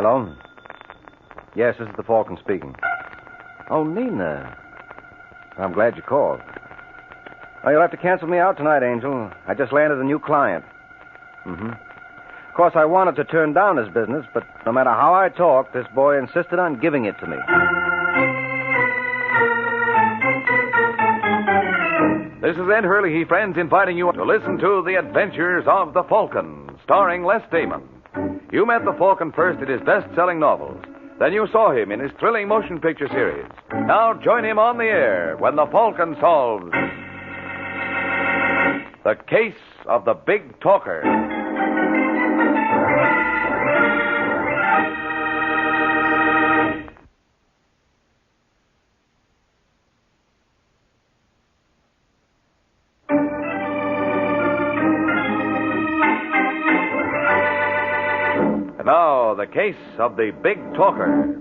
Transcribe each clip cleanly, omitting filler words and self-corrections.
Hello? Yes, this is the Falcon speaking. Oh, Nina. I'm glad you called. Oh, you'll have to cancel me out tonight, Angel. I just landed a new client. Of course, I wanted to turn down his business, but no matter how I talked, this boy insisted on giving it to me. This is Ed Hurley, friends, inviting you to listen to The Adventures of the Falcon, starring Les Damon. You met the Falcon first in his best-selling novels. Then you saw him in his thrilling motion picture series. Now join him on the air when the Falcon solves the case of the Big Talker. And now, the case of the Big Talker.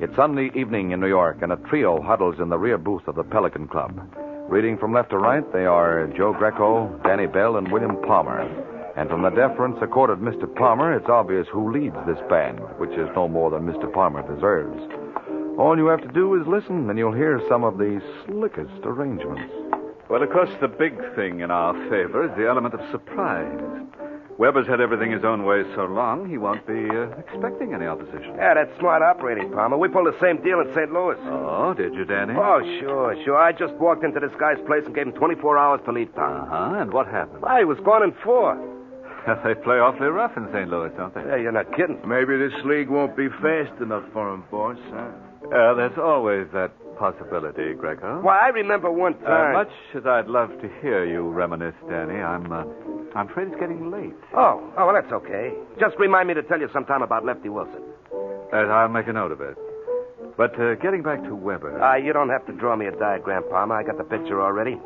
It's Sunday evening in New York, and a trio huddles in the rear booth of the Pelican Club. Reading from left to right, they are Joe Greco, Danny Bell, and William Palmer. And from the deference accorded Mr. Palmer, it's obvious who leads this band, which is no more than Mr. Palmer deserves. All you have to do is listen, and you'll hear some of the slickest arrangements. Well, of course, the big thing in our favor is the element of surprise. Weber's had everything his own way so long, he won't be expecting any opposition. Yeah, that's smart operating, Palmer. We pulled the same deal in St. Louis. Oh, did you, Danny? Oh, sure. I just walked into this guy's place and gave him 24 hours to leave town. Uh-huh, and what happened? He was gone in 4. They play awfully rough in St. Louis, don't they? Yeah, you're not kidding. Maybe this league won't be fast enough for him, boss, huh? There's always that possibility, Greco. Why, I remember one time... Much as I'd love to hear you reminisce, Danny, I'm afraid it's getting late. Oh, well, that's okay. Just remind me to tell you sometime about Lefty Wilson. I'll make a note of it. But getting back to Weber... You don't have to draw me a diagram, Palmer. I got the picture already.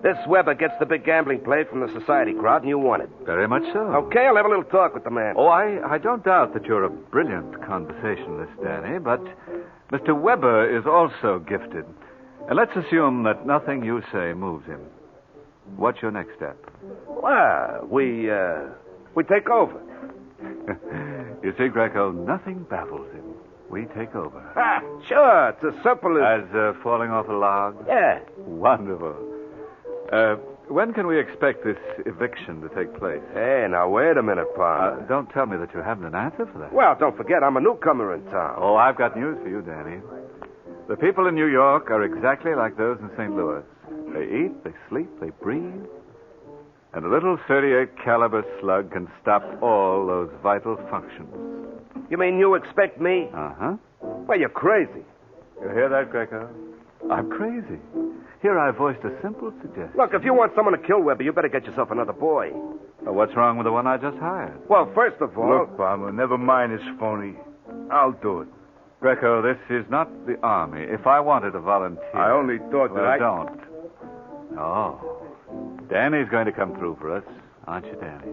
This Weber gets the big gambling play from the society crowd, and you want it. Very much so. Okay, I'll have a little talk with the man. Oh, I don't doubt that you're a brilliant conversationalist, Danny, but Mr. Weber is also gifted. And let's assume that nothing you say moves him. What's your next step? Well, we take over. You see, Greco, nothing baffles him. We take over. Sure, it's as simple as... As falling off a log? Yeah. Wonderful. When can we expect this eviction to take place? Hey, now, wait a minute, Palmer. Don't tell me that you haven't an answer for that. Well, don't forget, I'm a newcomer in town. Oh, I've got news for you, Danny. The people in New York are exactly like those in St. Louis. They eat, they sleep, they breathe. And a little .38 caliber slug can stop all those vital functions. You mean you expect me? Uh-huh. Well, you're crazy. You hear that, Greco? I'm crazy. Here I voiced a simple suggestion. Look, if you want someone to kill Weber, you better get yourself another boy. What's wrong with the one I just hired? Well, first of all... Look, Palmer, never mind his phony. I'll do it. Greco, this is not the Army. If I wanted to volunteer... I only thought that I... don't. Oh. Danny's going to come through for us, aren't you, Danny?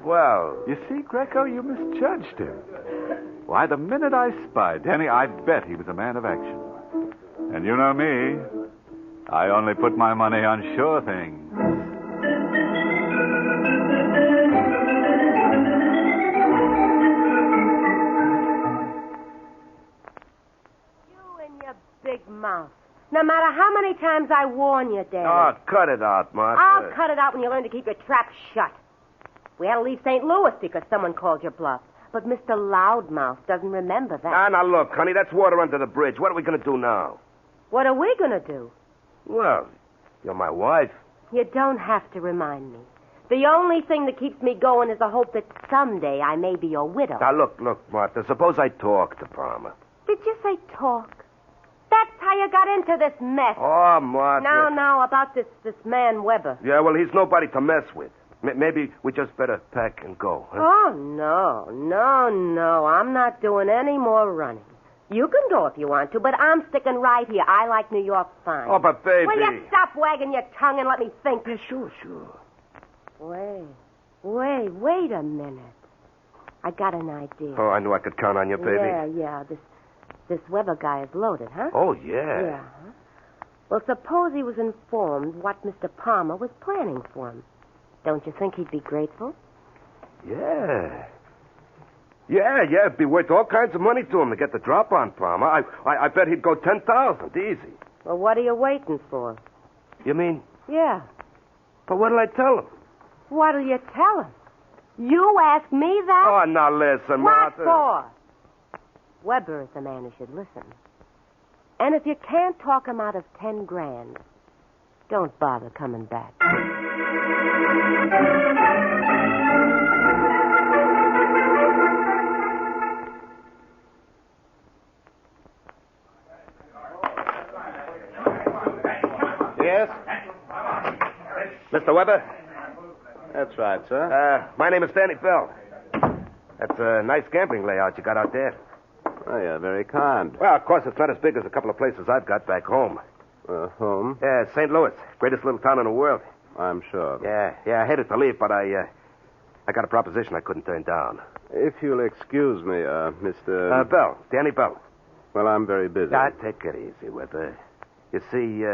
Well... You see, Greco, you misjudged him. Why, the minute I spied Danny, I bet he was a man of action. And you know me. I only put my money on sure things. You and your big mouth. No matter how many times I warn you, Daddy. Oh, cut it out, Martha. I'll cut it out when you learn to keep your trap shut. We had to leave St. Louis because someone called your bluff. But Mr. Loudmouth doesn't remember that. Now, look, honey, that's water under the bridge. What are we going to do now? What are we going to do? Well, you're my wife. You don't have to remind me. The only thing that keeps me going is the hope that someday I may be your widow. Now, look, Martha, suppose I talk to Palmer. Did you say talk? That's how you got into this mess. Oh, Martha. Now, about this man Weber. Yeah, well, he's nobody to mess with. Maybe we just better pack and go, huh? Oh, no. I'm not doing any more running. You can go if you want to, but I'm sticking right here. I like New York fine. Oh, but baby... Will you stop wagging your tongue and let me think? Yeah, sure. Wait a minute. I got an idea. Oh, I knew I could count on you, baby. Yeah. This Weber guy is loaded, huh? Oh, yeah. Yeah. Well, suppose he was informed what Mr. Palmer was planning for him. Don't you think he'd be grateful? Yeah. Yeah, it'd be worth all kinds of money to him to get the drop on Palmer. I bet he'd go 10,000, easy. Well, what are you waiting for? You mean? Yeah. But what'll I tell him? What'll you tell him? You ask me that? Oh, now listen, What Martha. for? Weber is the man who should listen. And if you can't talk him out of 10 grand, don't bother coming back. Yes? Mr. Weber? That's right, sir. My name is Danny Bell. That's a nice gambling layout you got out there. Oh, you're very kind. Well, of course, it's not as big as a couple of places I've got back home. Home? Yeah, St. Louis. Greatest little town in the world. I'm sure. Yeah, I hated to leave, but I got a proposition I couldn't turn down. If you'll excuse me, Mr... Bell. Danny Bell. Well, I'm very busy. Take it easy, Weber. You see,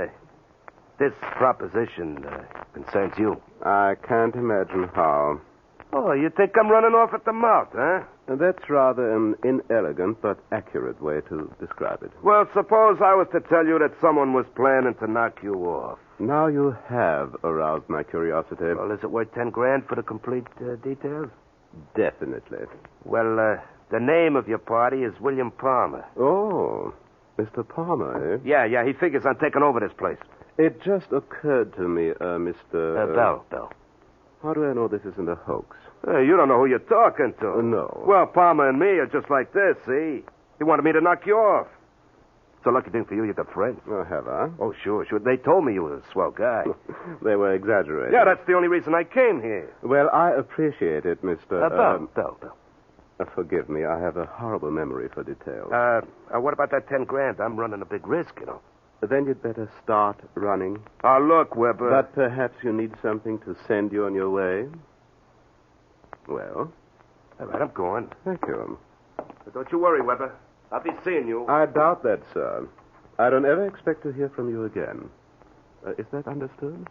this proposition concerns you. I can't imagine how. Oh, you think I'm running off at the mouth, huh? That's rather an inelegant but accurate way to describe it. Well, suppose I was to tell you that someone was planning to knock you off. Now you have aroused my curiosity. Well, is it worth 10 grand for the complete details? Definitely. Well, the name of your party is William Palmer. Oh, Mr. Palmer, eh? Yeah, he figures on taking over this place. It just occurred to me, Mr... Bell. How do I know this isn't a hoax? You don't know who you're talking to. No. Well, Palmer and me are just like this, see? He wanted me to knock you off. It's a lucky thing for you, you got friends. Oh, have I? Oh, sure. They told me you were a swell guy. They were exaggerating. Yeah, that's the only reason I came here. Well, I appreciate it, Mr... Bell. Forgive me, I have a horrible memory for details. What about that 10 grand? I'm running a big risk, you know. Then you'd better start running. Look, Weber. But perhaps you need something to send you on your way. Well? All right, I'm going. Thank you. But don't you worry, Weber. I'll be seeing you. I doubt that, sir. I don't ever expect to hear from you again. Is that understood?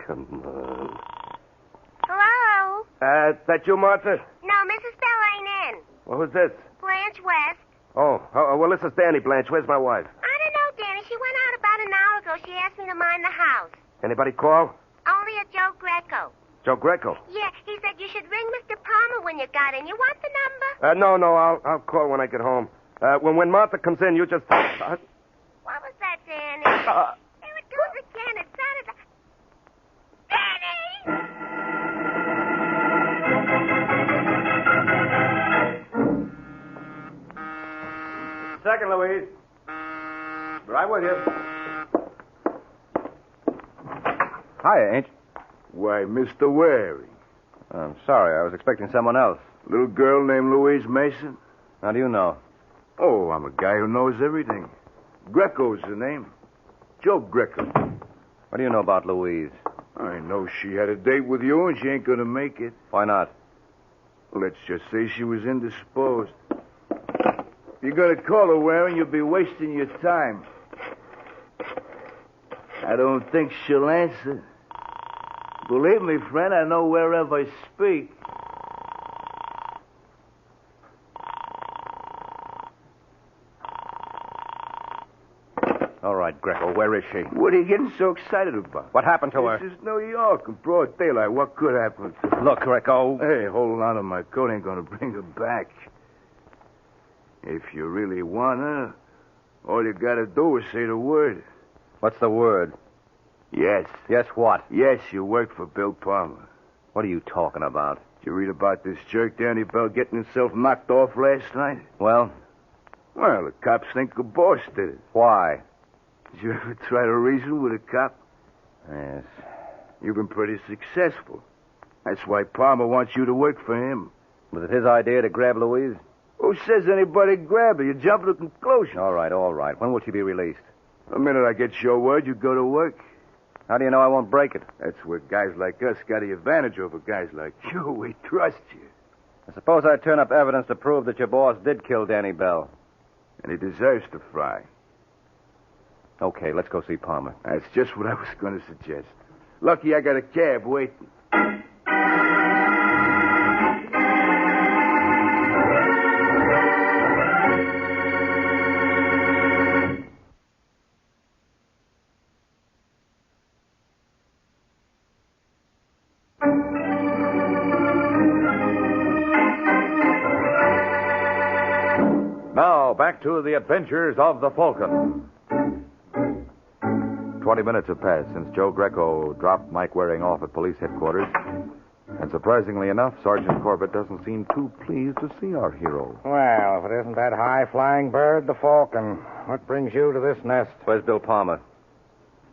Come on. Hello? That you, Martha? No, Mrs. Bell ain't in. Well, who's this? Blanche West. Oh, well, this is Danny Blanche. Where's my wife? I don't know, Danny. She went out about an hour ago. She asked me to mind the house. Anybody call? Only a Joe Greco. Joe Greco? Yeah, he said you should ring Mr. Palmer when you got in. You want the number? No, I'll call when I get home. When Martha comes in, you just... What was that, Danny? There it goes again. It sounded like... Danny! Second, Louise. Right with you. Hiya, Ain't. Why, Mr. Waring. I'm sorry. I was expecting someone else. Little girl named Louise Mason? How do you know? Oh, I'm a guy who knows everything. Greco's the name. Joe Greco. What do you know about Louise? I know she had a date with you and she ain't gonna make it. Why not? Let's just say she was indisposed. If you're gonna call her, Waring, you'll be wasting your time. I don't think she'll answer. Believe me, friend, I know wherever I speak. All right, Greco, where is she? What are you getting so excited about? What happened to her? This is New York in broad daylight. What could happen to her? Look, Greco. Hey, holding on to my coat ain't gonna bring her back. If you really want her, all you gotta do is say the word. What's the word? Yes. Yes, what? Yes, you work for Bill Palmer. What are you talking about? Did you read about this jerk Danny Bell getting himself knocked off last night? Well? Well, the cops think the boss did it. Why? Did you ever try to reason with a cop? Yes. You've been pretty successful. That's why Palmer wants you to work for him. Was it his idea to grab Louise? Who says anybody grab her? You jump to conclusions. All right. When will she be released? The minute I get your word, you go to work. How do you know I won't break it? That's where guys like us got the advantage over guys like you. We trust you. I suppose I turn up evidence to prove that your boss did kill Danny Bell. And he deserves to fry. Okay, let's go see Palmer. That's just what I was going to suggest. Lucky I got a cab waiting. Now, back to the adventures of the Falcon. 20 minutes have passed since Joe Greco dropped Mike Waring off at police headquarters. And surprisingly enough, Sergeant Corbett doesn't seem too pleased to see our hero. Well, if it isn't that high-flying bird, the Falcon. What brings you to this nest? Where's Bill Palmer?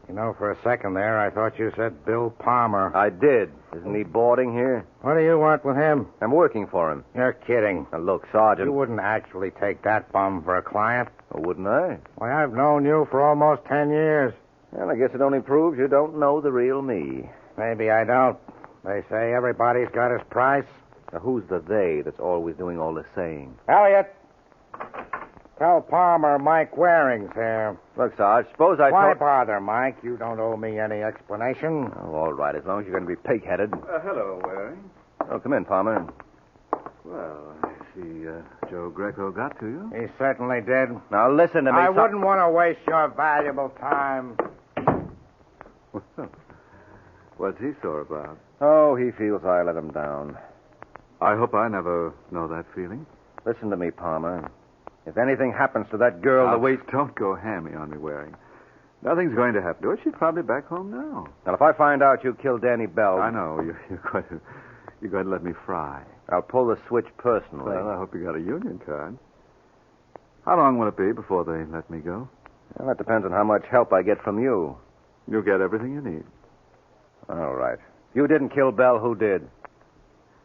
You know, for a second there, I thought you said Bill Palmer. I did. Isn't he boarding here? What do you want with him? I'm working for him. You're kidding. Now, look, Sergeant. You wouldn't actually take that bum for a client. Oh, wouldn't I? Why, I've known you for almost 10 years. Well, I guess it only proves you don't know the real me. Maybe I don't. They say everybody's got his price. Now, who's the they that's always doing all the saying? Elliot, tell Palmer Mike Waring's here. Look, Sarge, suppose I Why told... bother, Mike? You don't owe me any explanation. Oh, all right, as long as you're going to be pig-headed. Hello, Waring. Oh, come in, Palmer. Well, I see Joe Greco got to you. He certainly did. Now, listen to me, I wouldn't want to waste your valuable time. What's he sore about? Oh, he feels I let him down. I hope I never know that feeling. Listen to me, Palmer. If anything happens to that girl the way... Don't go hammy on me, Waring. Nothing's going to happen to her. She's probably back home now. Now, if I find out you killed Danny Bell... I know. You're going to let me fry. I'll pull the switch personally. Well, I hope you got a union card. How long will it be before they let me go? Well, that depends on how much help I get from you. You'll get everything you need. All right. If you didn't kill Bell, who did?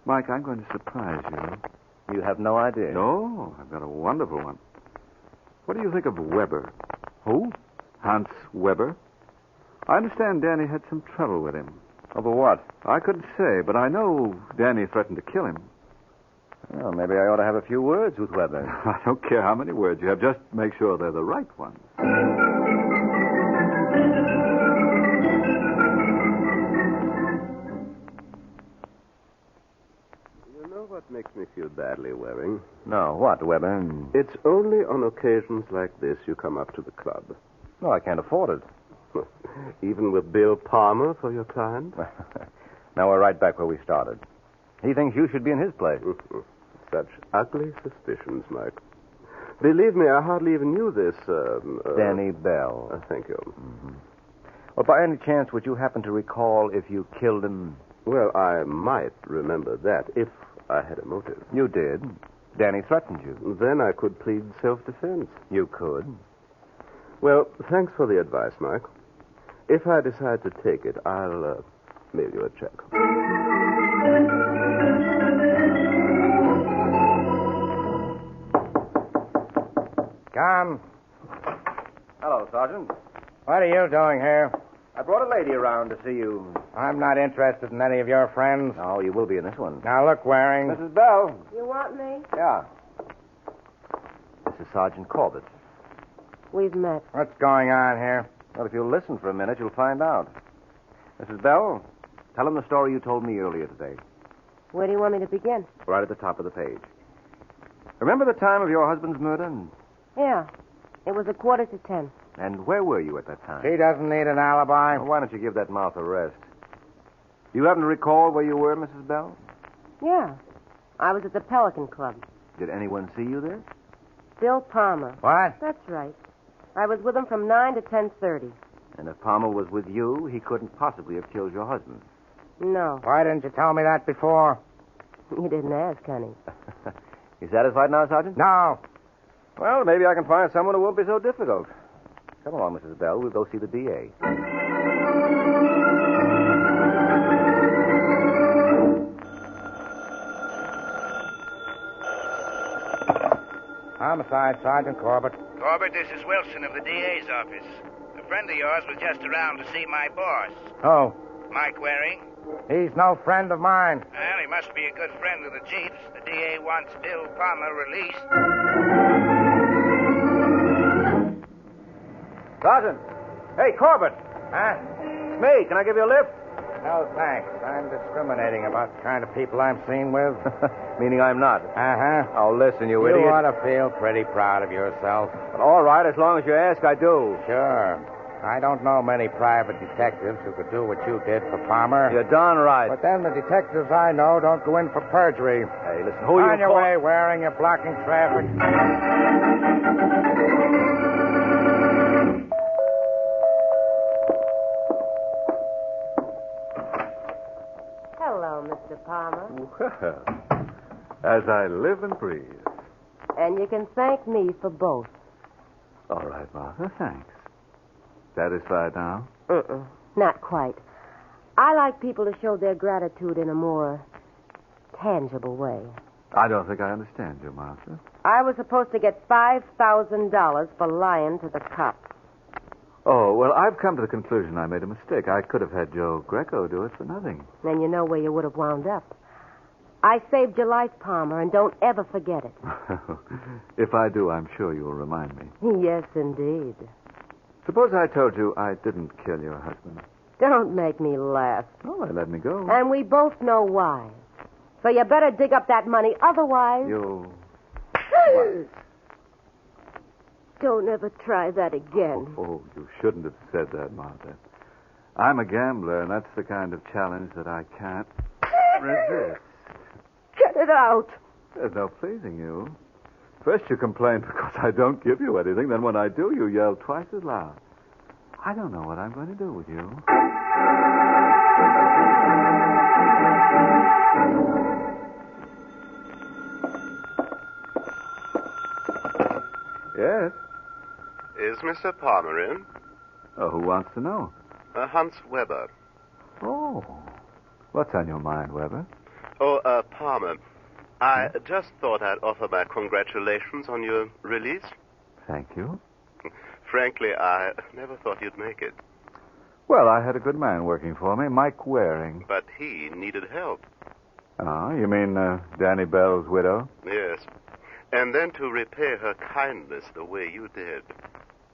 Mike, I'm going to surprise you. You have no idea. No, I've got a wonderful one. What do you think of Weber? Who? Hans Weber. I understand Danny had some trouble with him. Over what? I couldn't say, but I know Danny threatened to kill him. Well, maybe I ought to have a few words with Weber. I don't care how many words you have. Just make sure they're the right ones. You know what makes me feel badly, Waring? No, what, Weber? It's only on occasions like this you come up to the club. No, I can't afford it. Even with Bill Palmer for your client? Now we're right back where we started. He thinks you should be in his place. Such ugly suspicions, Mike. Believe me, I hardly even knew this, Danny Bell. Thank you. Mm-hmm. Well, by any chance, would you happen to recall if you killed him? Well, I might remember that if I had a motive. You did. Danny threatened you. Then I could plead self-defense. You could. Well, thanks for the advice, Mike. If I decide to take it, I'll mail you a check. Come. Hello, Sergeant. What are you doing here? I brought a lady around to see you. I'm not interested in any of your friends. Oh, you will be in this one. Now, look, Waring. Mrs. Bell. You want me? Yeah. This is Sergeant Corbett. We've met. What's going on here? Well, if you'll listen for a minute, you'll find out. Mrs. Bell, tell him the story you told me earlier today. Where do you want me to begin? Right at the top of the page. Remember the time of your husband's murder? Yeah. It was 9:45. And where were you at that time? She doesn't need an alibi. Well, why don't you give that mouth a rest? Do you happen to recall where you were, Mrs. Bell? Yeah. I was at the Pelican Club. Did anyone see you there? Bill Palmer. What? That's right. I was with him from 9 to 10:30. And if Palmer was with you, he couldn't possibly have killed your husband. No. Why didn't you tell me that before? You didn't ask, honey. You satisfied now, Sergeant? No. Well, maybe I can find someone who won't be so difficult. Come along, Mrs. Bell. We'll go see the DA. Homicide, Sergeant Corbett. Corbett, this is Wilson of the DA's office. A friend of yours was just around to see my boss. Oh, Mike Waring. he's no friend of mine. Well, he must be a good friend of the chief's. The DA wants Bill Palmer released. Sergeant! Hey, Corbett! Huh? It's me. Can I give you a lift? No, thanks. I'm discriminating about the kind of people I'm seen with. Meaning I'm not. Uh-huh. Oh, listen, you idiot. You ought to feel pretty proud of yourself. But all right, as long as you ask, I do. Sure. I don't know many private detectives who could do what you did for Palmer. You're darn right. But then the detectives I know don't go in for perjury. Hey, listen, who are you On your way, Waring. You're blocking traffic. Hello, Mr. Palmer. Well, as I live and breathe. And you can thank me for both. All right, Martha, thanks. Satisfied now? Not quite. I like people to show their gratitude in a more tangible way. I don't think I understand you, Martha. I was supposed to get $5,000 for lying to the cops. Oh, well, I've come to the conclusion I made a mistake. I could have had Joe Greco do it for nothing. Then you know where you would have wound up. I saved your life, Palmer, and don't ever forget it. If I do, I'm sure you'll remind me. Yes, indeed. Suppose I told you I didn't kill your husband. Don't make me laugh. Oh, they let me go. And we both know why. So you better dig up that money, otherwise... You... What? Don't ever try that again. Oh, you shouldn't have said that, Martha. I'm a gambler, and that's the kind of challenge that I can't resist. Get it out. There's no pleasing you. First you complain because I don't give you anything, then when I do, you yell twice as loud. I don't know what I'm going to do with you. Yes? Is Mr. Palmer in? Oh, who wants to know? Hans Weber. Oh. What's on your mind, Weber? Oh, Palmer. I just thought I'd offer my congratulations on your release. Thank you. Frankly, I never thought you'd make it. Well, I had a good man working for me, Mike Waring. But he needed help. Oh, you mean Danny Bell's widow? Yes. And then to repay her kindness the way you did.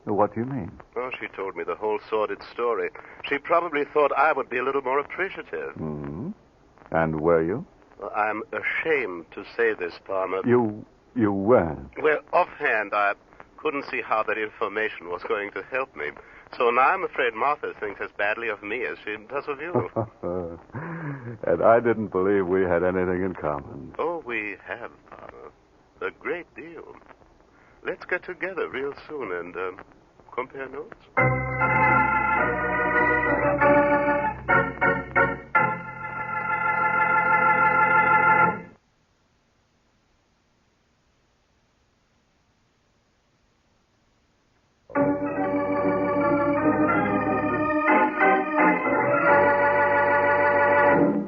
What do you mean? Oh, she told me the whole sordid story. She probably thought I would be a little more appreciative. Mm-hmm. And were you? Well, I'm ashamed to say this, Palmer. You weren't. Well, offhand, I couldn't see how that information was going to help me. So now I'm afraid Martha thinks as badly of me as she does of you. And I didn't believe we had anything in common. Oh, we have, Palmer. A great deal. Let's get together real soon and compare notes.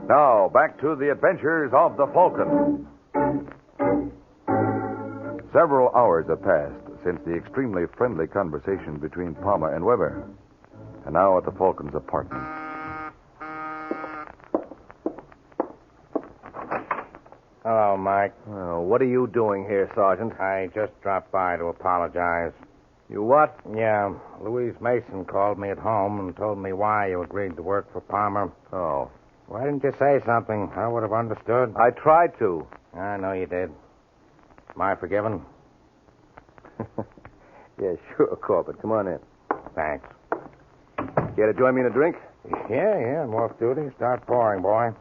Now, back to the adventures of the Falcon. Several hours have passed since the extremely friendly conversation between Palmer and Weber. And now at the Falcon's apartment. Hello, Mike. Oh, what are you doing here, Sergeant? I just dropped by to apologize. You what? Yeah, Louise Mason called me at home and told me why you agreed to work for Palmer. Oh. Why didn't you say something? I would have understood. I tried to. I know you did. Am I forgiven? Yeah, sure, Corbett. Come on in. Thanks. Care to join me in a drink? Yeah, I'm off duty. Start pouring, boy.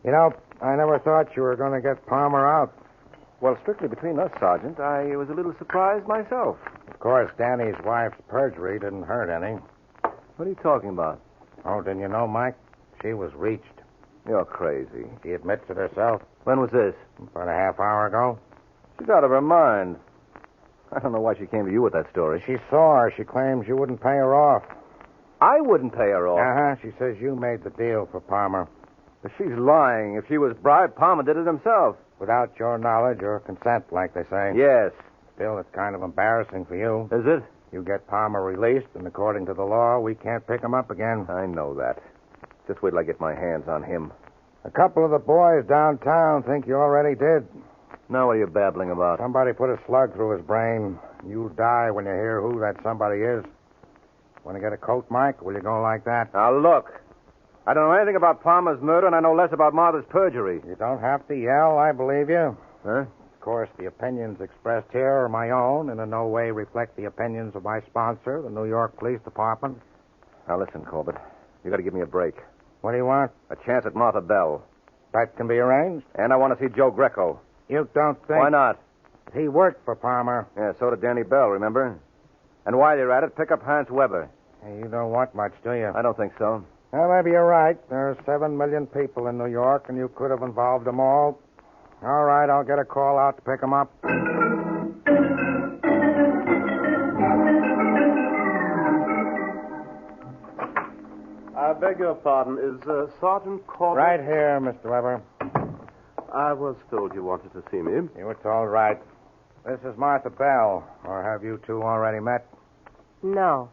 You know, I never thought you were going to get Palmer out. Well, strictly between us, Sergeant, I was a little surprised myself. Of course, Danny's wife's perjury didn't hurt any. What are you talking about? Oh, didn't you know, Mike? She was reached. You're crazy. She admits it herself. When was this? About a half hour ago. She's out of her mind. I don't know why she came to you with that story. She saw her. She claims you wouldn't pay her off. I wouldn't pay her off. Uh-huh. She says you made the deal for Palmer. But she's lying. If she was bribed, Palmer did it himself. Without your knowledge or consent, like they say. Yes. Still, it's kind of embarrassing for you. Is it? You get Palmer released, and according to the law, we can't pick him up again. I know that. Just wait till I get my hands on him. A couple of the boys downtown think you already did. Now what are you babbling about? Somebody put a slug through his brain. You'll die when you hear who that somebody is. Want to get a coat, Mike? Will you go like that? Now, look. I don't know anything about Palmer's murder, and I know less about Martha's perjury. You don't have to yell. I believe you. Huh? Of course, the opinions expressed here are my own and in no way reflect the opinions of my sponsor, the New York Police Department. Now, listen, Corbett. You got to give me a break. What do you want? A chance at Martha Bell. That can be arranged. And I want to see Joe Greco. You don't think... Why not? He worked for Palmer. Yeah, so did Danny Bell, remember? And while you're at it, pick up Hans Weber. Hey, you don't want much, do you? I don't think so. Well, maybe you're right. There are 7 million people in New York, and you could have involved them all. All right, I'll get a call out to pick them up. I beg your pardon. Is Sergeant Corbett... Right here, Mr. Weber. I was told you wanted to see me. You were told right. This is Martha Bell. Or have you two already met? No.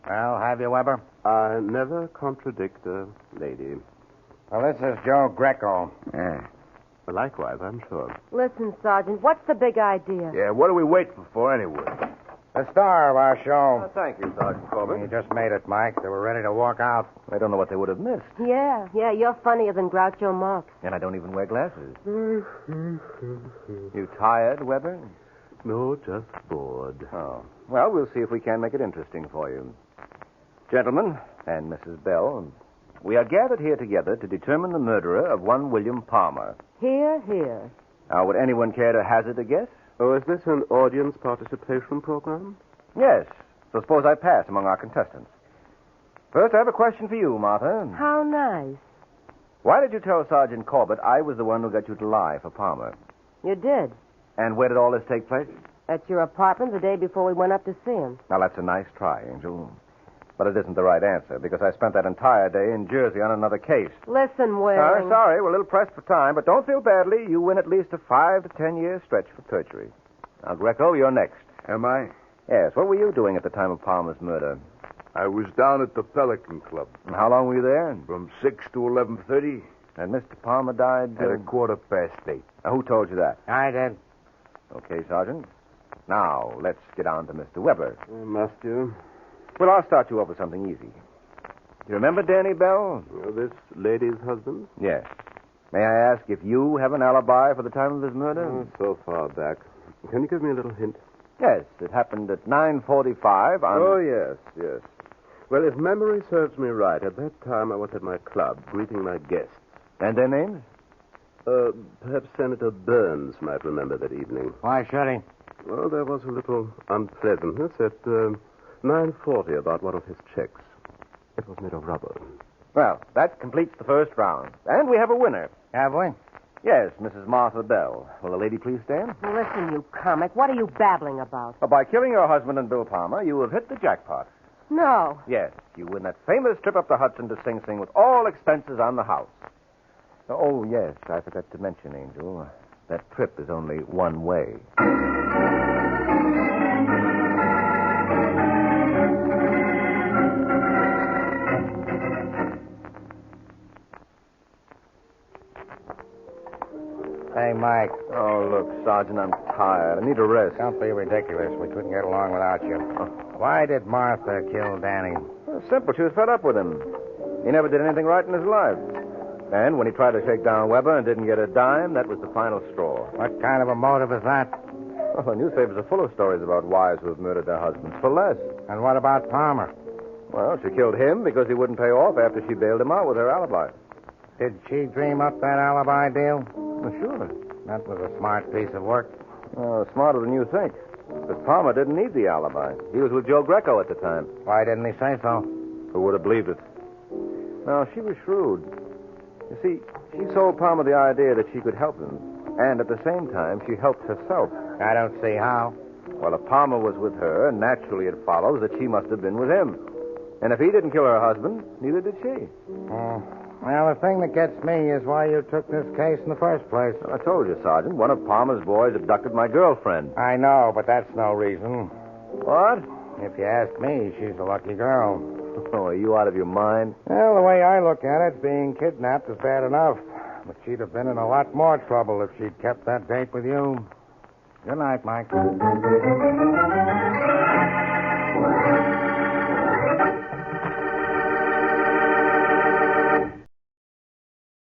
Well, have you, Weber? I never contradict a lady. Well, this is Joe Greco. Yeah. Likewise, I'm sure. Listen, Sergeant, what's the big idea? Yeah, what are we waiting for anyway? The star of our show. Thank you, Sergeant Corbett. You just made it, Mike. They were ready to walk out. I don't know what they would have missed. Yeah, you're funnier than Groucho Marx. And I don't even wear glasses. You tired, Weber? No, just bored. Oh. Well, we'll see if we can make it interesting for you. Gentlemen, and Mrs. Bell, we are gathered here together to determine the murderer of one William Palmer. Here, here. Now, would anyone care to hazard a guess? Oh, is this an audience participation program? Yes. So suppose I pass among our contestants. First, I have a question for you, Martha. How nice. Why did you tell Sergeant Corbett I was the one who got you to lie for Palmer? You did. And where did all this take place? At your apartment the day before we went up to see him. Now, that's a nice try, Angel. But it isn't the right answer, because I spent that entire day in Jersey on another case. Listen, Waring. Sorry, we're a little pressed for time, but don't feel badly. You win at least a 5 to 10 year stretch for perjury. Now, Greco, you're next. Am I? Yes, what were you doing at the time of Palmer's murder? I was down at the Pelican Club. And how long were you there? From 6 to 11:30. And Mr. Palmer died... At 8:15. Now, who told you that? I did. Okay, Sergeant. Now, let's get on to Mr. Weber. Must you? Well, I'll start you off with something easy. You remember Danny Bell? This lady's husband? Yes. May I ask if you have an alibi for the time of his murder? So far back. Can you give me a little hint? Yes, it happened at 9:45 on... Oh, yes. Well, if memory serves me right, at that time I was at my club, greeting my guests. And their names? Perhaps Senator Burns might remember that evening. Why should he? Well, there was a little unpleasantness at 9:40 about one of his checks. It was made of rubber. Well, that completes the first round. And we have a winner. Have we? Yes, Mrs. Martha Bell. Will the lady please stand? Listen, you comic, what are you babbling about? Well, by killing your husband and Bill Palmer, you have hit the jackpot. No. Yes, you win that famous trip up the Hudson to Sing Sing with all expenses on the house. Oh, yes, I forgot to mention, Angel. That trip is only one way. Hey, Mike. Oh, look, Sergeant, I'm tired. I need a rest. Don't be ridiculous. We couldn't get along without you. Why did Martha kill Danny? Well, simple. She was fed up with him. He never did anything right in his life. And when he tried to shake down Weber and didn't get a dime, that was the final straw. What kind of a motive is that? Well, the newspapers are full of stories about wives who have murdered their husbands for less. And what about Palmer? Well, she killed him because he wouldn't pay off after she bailed him out with her alibi. Did she dream up that alibi deal? Well, sure. That was a smart piece of work. Smarter than you think. But Palmer didn't need the alibi. He was with Joe Greco at the time. Why didn't he say so? Who would have believed it? No, she was shrewd. You see, she sold Palmer the idea that she could help him. And at the same time, she helped herself. I don't see how. Well, if Palmer was with her, naturally it follows that she must have been with him. And if he didn't kill her husband, neither did she. Well, the thing that gets me is why you took this case in the first place. I told you, Sergeant. One of Palmer's boys abducted my girlfriend. I know, but that's no reason. What? If you ask me, she's a lucky girl. Oh, are you out of your mind? Well, the way I look at it, being kidnapped is bad enough. But she'd have been in a lot more trouble if she'd kept that date with you. Good night, Mike.